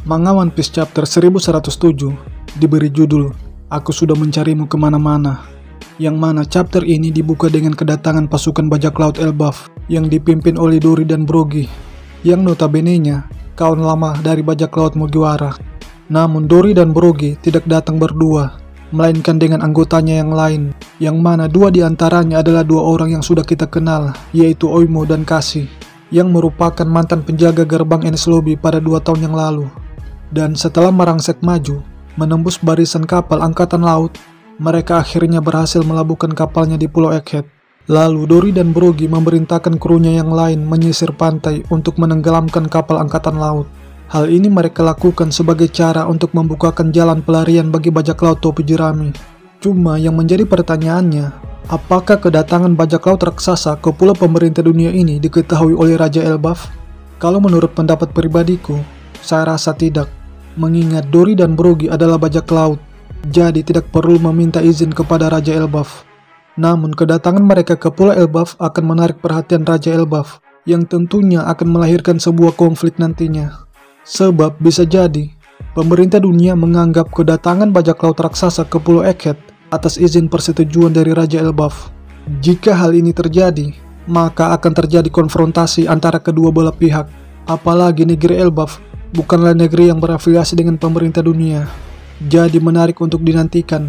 Manga One Piece Chapter 1107 diberi judul Aku Sudah Mencarimu Kemana-Mana, yang mana chapter ini dibuka dengan kedatangan pasukan bajak laut Elbaf yang dipimpin oleh Dory dan Brogy, yang notabene-nya kawan lama dari bajak laut Mugiwara. Namun Dory dan Brogy tidak datang berdua, melainkan dengan anggotanya yang lain, yang mana dua di antaranya adalah dua orang yang sudah kita kenal, yaitu Oimo dan Kasi, yang merupakan mantan penjaga gerbang Enies Lobby pada 2 tahun yang lalu. Dan setelah merangsek maju, menembus barisan kapal angkatan laut, mereka akhirnya berhasil melabuhkan kapalnya di Pulau Egghead. Lalu Dory dan Brogy memerintahkan krunya yang lain menyisir pantai untuk menenggelamkan kapal angkatan laut. Hal ini mereka lakukan sebagai cara untuk membukakan jalan pelarian bagi bajak laut topi jerami. Cuma yang menjadi pertanyaannya, apakah kedatangan bajak laut raksasa ke pulau pemerintah dunia ini diketahui oleh Raja Elbaf? Kalau menurut pendapat pribadiku, saya rasa tidak. Mengingat Dory dan Brogy adalah bajak laut, jadi tidak perlu meminta izin kepada Raja Elbaf. Namun kedatangan mereka ke Pulau Elbaf akan menarik perhatian Raja Elbaf, yang tentunya akan melahirkan sebuah konflik nantinya. Sebab bisa jadi, pemerintah dunia menganggap kedatangan bajak laut raksasa ke Pulau Egghead atas izin persetujuan dari Raja Elbaf. Jika hal ini terjadi, maka akan terjadi konfrontasi antara kedua belah pihak. Apalagi negeri Elbaf bukanlah negeri yang berafiliasi dengan pemerintah dunia, jadi menarik untuk dinantikan.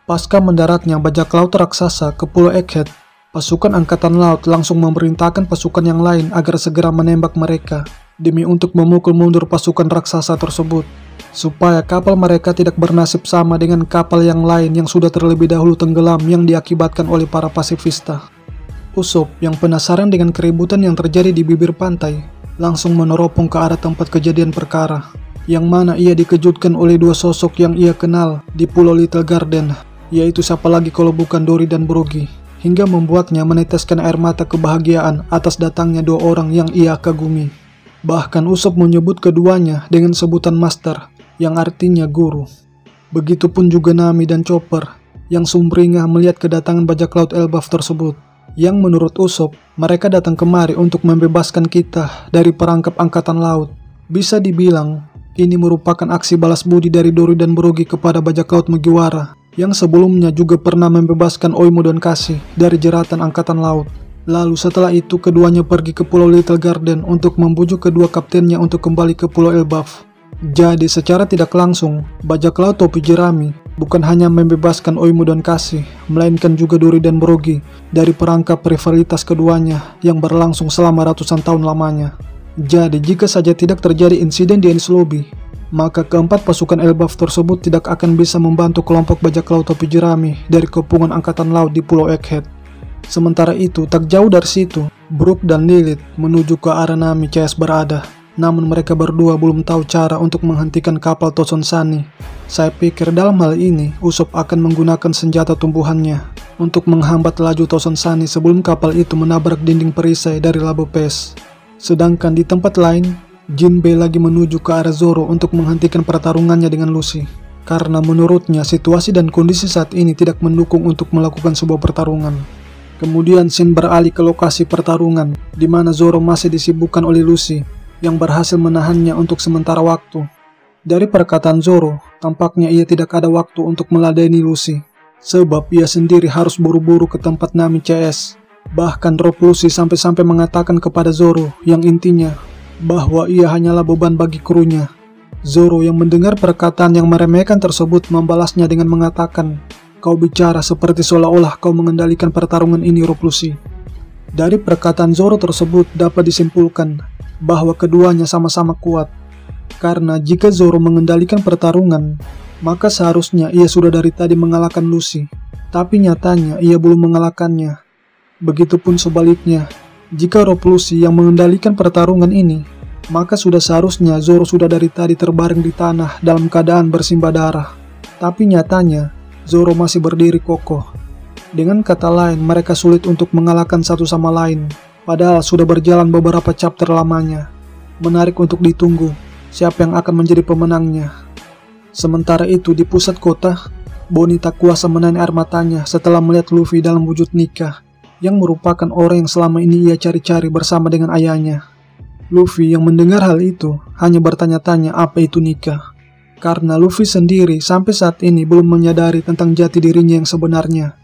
Pasca mendaratnya bajak laut raksasa ke Pulau Egghead, pasukan angkatan laut langsung memerintahkan pasukan yang lain agar segera menembak mereka, demi untuk memukul mundur pasukan raksasa tersebut, supaya kapal mereka tidak bernasib sama dengan kapal yang lain yang sudah terlebih dahulu tenggelam yang diakibatkan oleh para pasifista. Usopp yang penasaran dengan keributan yang terjadi di bibir pantai, langsung meneropong ke arah tempat kejadian perkara, yang mana ia dikejutkan oleh dua sosok yang ia kenal di Pulau Little Garden, yaitu siapa lagi kalau bukan Dory dan Brogy, hingga membuatnya meneteskan air mata kebahagiaan atas datangnya dua orang yang ia kagumi. Bahkan Usopp menyebut keduanya dengan sebutan Master, yang artinya guru. Begitupun juga Nami dan Chopper, yang sumringah melihat kedatangan bajak laut Elbaf tersebut, yang menurut Usopp, mereka datang kemari untuk membebaskan kita dari perangkap angkatan laut. Bisa dibilang, ini merupakan aksi balas budi dari Dory dan Brogy kepada bajak laut Mugiwara, yang sebelumnya juga pernah membebaskan Oimo dan Kasi dari jeratan angkatan laut. Lalu setelah itu keduanya pergi ke Pulau Little Garden untuk membujuk kedua kaptennya untuk kembali ke Pulau Elbaf. Jadi secara tidak langsung, bajak laut topi jerami bukan hanya membebaskan Oimo dan Kasi, melainkan juga Dory dan Brogy dari perangkap rivalitas keduanya yang berlangsung selama ratusan tahun lamanya. Jadi jika saja tidak terjadi insiden di Enies Lobby, maka keempat pasukan Elbaf tersebut tidak akan bisa membantu kelompok bajak laut topi jerami dari kepungan angkatan laut di Pulau Egghead. Sementara itu, tak jauh dari situ, Brook dan Lilith menuju ke arah Nami CS berada. Namun mereka berdua belum tahu cara untuk menghentikan kapal Toson Sunny. Saya pikir dalam hal ini, Usopp akan menggunakan senjata tumbuhannya untuk menghambat laju Toson Sunny sebelum kapal itu menabrak dinding perisai dari Labo Pass. Sedangkan di tempat lain, Jinbei lagi menuju ke arah Zoro untuk menghentikan pertarungannya dengan Lucy. Karena menurutnya situasi dan kondisi saat ini tidak mendukung untuk melakukan sebuah pertarungan. Kemudian scene beralih ke lokasi pertarungan, di mana Zoro masih disibukkan oleh Lucy, yang berhasil menahannya untuk sementara waktu. Dari perkataan Zoro, tampaknya ia tidak ada waktu untuk meladeni Lucy, sebab ia sendiri harus buru-buru ke tempat Nami CS. Bahkan Rob Lucy sampai-sampai mengatakan kepada Zoro yang intinya bahwa ia hanyalah beban bagi krunya. Zoro yang mendengar perkataan yang meremehkan tersebut membalasnya dengan mengatakan, "Kau bicara seperti seolah-olah kau mengendalikan pertarungan ini, Rob Lucy." Dari perkataan Zoro tersebut dapat disimpulkan bahwa keduanya sama-sama kuat. Karena jika Zoro mengendalikan pertarungan, maka seharusnya ia sudah dari tadi mengalahkan Lucy. Tapi nyatanya ia belum mengalahkannya. Begitupun sebaliknya, jika Rob Lucy yang mengendalikan pertarungan ini, maka sudah seharusnya Zoro sudah dari tadi terbaring di tanah dalam keadaan bersimbah darah. Tapi nyatanya, Zoro masih berdiri kokoh. Dengan kata lain, mereka sulit untuk mengalahkan satu sama lain. Padahal sudah berjalan beberapa chapter lamanya. Menarik untuk ditunggu siapa yang akan menjadi pemenangnya. Sementara itu di pusat kota, Bonnie tak kuasa menahan air matanya setelah melihat Luffy dalam wujud Nika, yang merupakan orang yang selama ini ia cari-cari bersama dengan ayahnya. Luffy yang mendengar hal itu hanya bertanya-tanya apa itu nikah. Karena Luffy sendiri sampai saat ini belum menyadari tentang jati dirinya yang sebenarnya.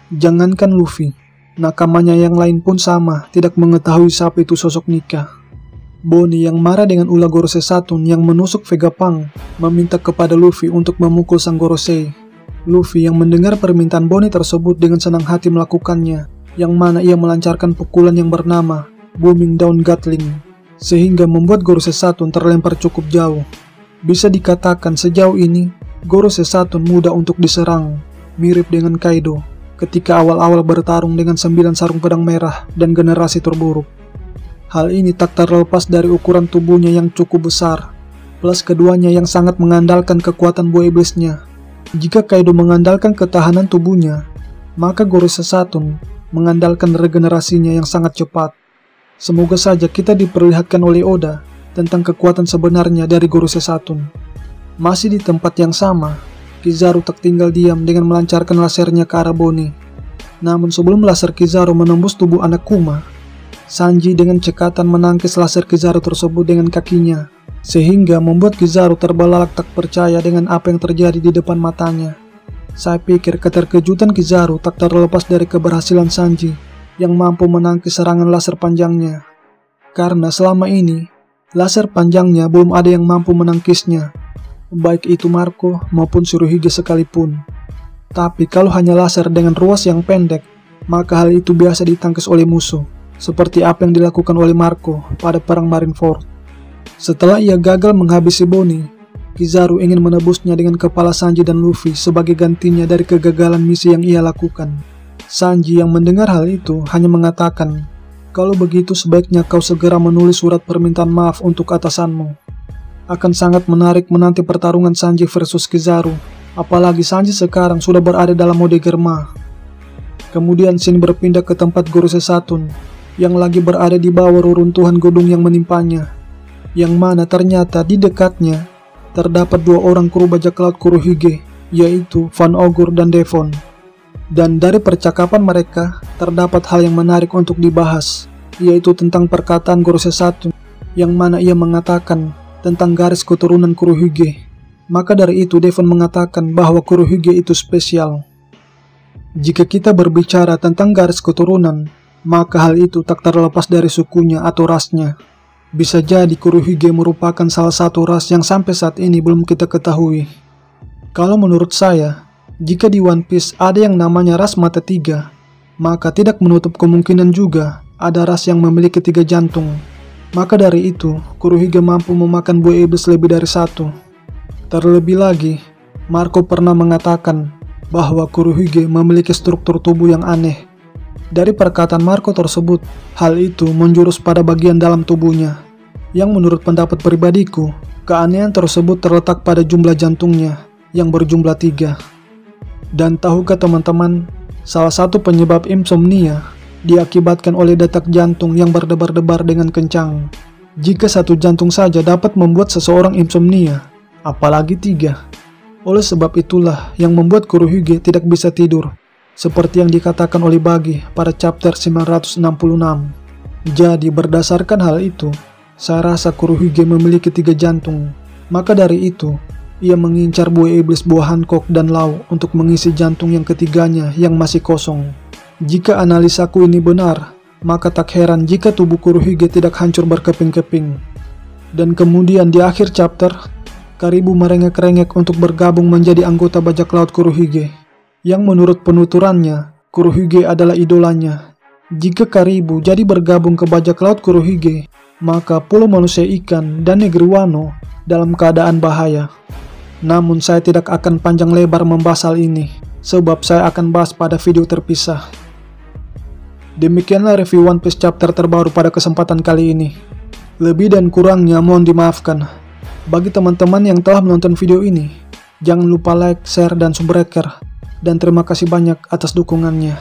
Jangankan Luffy, nakamanya yang lain pun sama tidak mengetahui siapa itu sosok nikah. Bonnie yang marah dengan ulah Gorosei Satoon yang menusuk Vegapunk meminta kepada Luffy untuk memukul sang Gorosei. Luffy yang mendengar permintaan Bonnie tersebut dengan senang hati melakukannya, yang mana ia melancarkan pukulan yang bernama Booming Down Gatling, sehingga membuat Gorosei Satoon terlempar cukup jauh. Bisa dikatakan sejauh ini, Gorosei Satoon mudah untuk diserang, mirip dengan Kaido ketika awal-awal bertarung dengan 9 sarung pedang merah dan generasi terburuk. Hal ini tak terlepas dari ukuran tubuhnya yang cukup besar, plus keduanya yang sangat mengandalkan kekuatan buah iblisnya. Jika Kaido mengandalkan ketahanan tubuhnya, maka Gorosei Satoon mengandalkan regenerasinya yang sangat cepat. Semoga saja kita diperlihatkan oleh Oda tentang kekuatan sebenarnya dari Gorosei Satoon. Masih di tempat yang sama, Kizaru tak tinggal diam dengan melancarkan lasernya ke arah Bonnie. Namun sebelum laser Kizaru menembus tubuh anak Kuma, Sanji dengan cekatan menangkis laser Kizaru tersebut dengan kakinya, sehingga membuat Kizaru terbelalak tak percaya dengan apa yang terjadi di depan matanya. Saya pikir keterkejutan Kizaru tak terlepas dari keberhasilan Sanji yang mampu menangkis serangan laser panjangnya. Karena selama ini, laser panjangnya belum ada yang mampu menangkisnya, baik itu Marco maupun Shirohige sekalipun. Tapi kalau hanya laser dengan ruas yang pendek, maka hal itu biasa ditangkis oleh musuh, seperti apa yang dilakukan oleh Marco pada perang Marineford. Setelah ia gagal menghabisi Bonnie, Kizaru ingin menebusnya dengan kepala Sanji dan Luffy sebagai gantinya dari kegagalan misi yang ia lakukan. Sanji yang mendengar hal itu hanya mengatakan, "Kalau begitu sebaiknya kau segera menulis surat permintaan maaf untuk atasanmu." Akan sangat menarik menanti pertarungan Sanji versus Kizaru, apalagi Sanji sekarang sudah berada dalam mode Germa. Kemudian scene berpindah ke tempat Gorosei Satoon yang lagi berada di bawah reruntuhan gedung yang menimpanya, yang mana ternyata di dekatnya terdapat 2 orang kru bajak laut Kurohige, yaitu Van Ogur dan Devon. Dan dari percakapan mereka terdapat hal yang menarik untuk dibahas, yaitu tentang perkataan Gorosei Satoon yang mana ia mengatakan tentang garis keturunan Kurohige. Maka dari itu Devon mengatakan bahwa Kurohige itu spesial. Jika kita berbicara tentang garis keturunan, maka hal itu tak terlepas dari sukunya atau rasnya. Bisa jadi Kurohige merupakan salah satu ras yang sampai saat ini belum kita ketahui. Kalau menurut saya, jika di One Piece ada yang namanya ras mata 3, maka tidak menutup kemungkinan juga ada ras yang memiliki 3 jantung. Maka dari itu, Kurohige mampu memakan buah iblis lebih dari 1. Terlebih lagi, Marco pernah mengatakan bahwa Kurohige memiliki struktur tubuh yang aneh. Dari perkataan Marco tersebut, hal itu menjurus pada bagian dalam tubuhnya, yang menurut pendapat pribadiku, keanehan tersebut terletak pada jumlah jantungnya, yang berjumlah 3. Dan tahukah teman-teman, salah satu penyebab insomnia diakibatkan oleh detak jantung yang berdebar-debar dengan kencang. Jika 1 jantung saja dapat membuat seseorang insomnia, apalagi 3. Oleh sebab itulah yang membuat Kurohige tidak bisa tidur, seperti yang dikatakan oleh Buggy pada chapter 966. Jadi berdasarkan hal itu, saya rasa Kurohige memiliki 3 jantung. Maka dari itu, ia mengincar buah iblis buah Hancock dan Law untuk mengisi jantung yang ketiganya yang masih kosong. Jika analisaku ini benar, maka tak heran jika tubuh Kurohige tidak hancur berkeping-keping. Dan kemudian di akhir chapter, Karibu merengek-rengek untuk bergabung menjadi anggota bajak laut Kurohige, yang menurut penuturannya, Kurohige adalah idolanya. Jika Karibu jadi bergabung ke bajak laut Kurohige, maka Pulau Manusia Ikan dan Negeri Wano dalam keadaan bahaya. Namun saya tidak akan panjang lebar membahas hal ini, sebab saya akan bahas pada video terpisah. Demikianlah review One Piece chapter terbaru pada kesempatan kali ini. Lebih dan kurangnya mohon dimaafkan. Bagi teman-teman yang telah menonton video ini, jangan lupa like, share, dan subscribe. Dan terima kasih banyak atas dukungannya.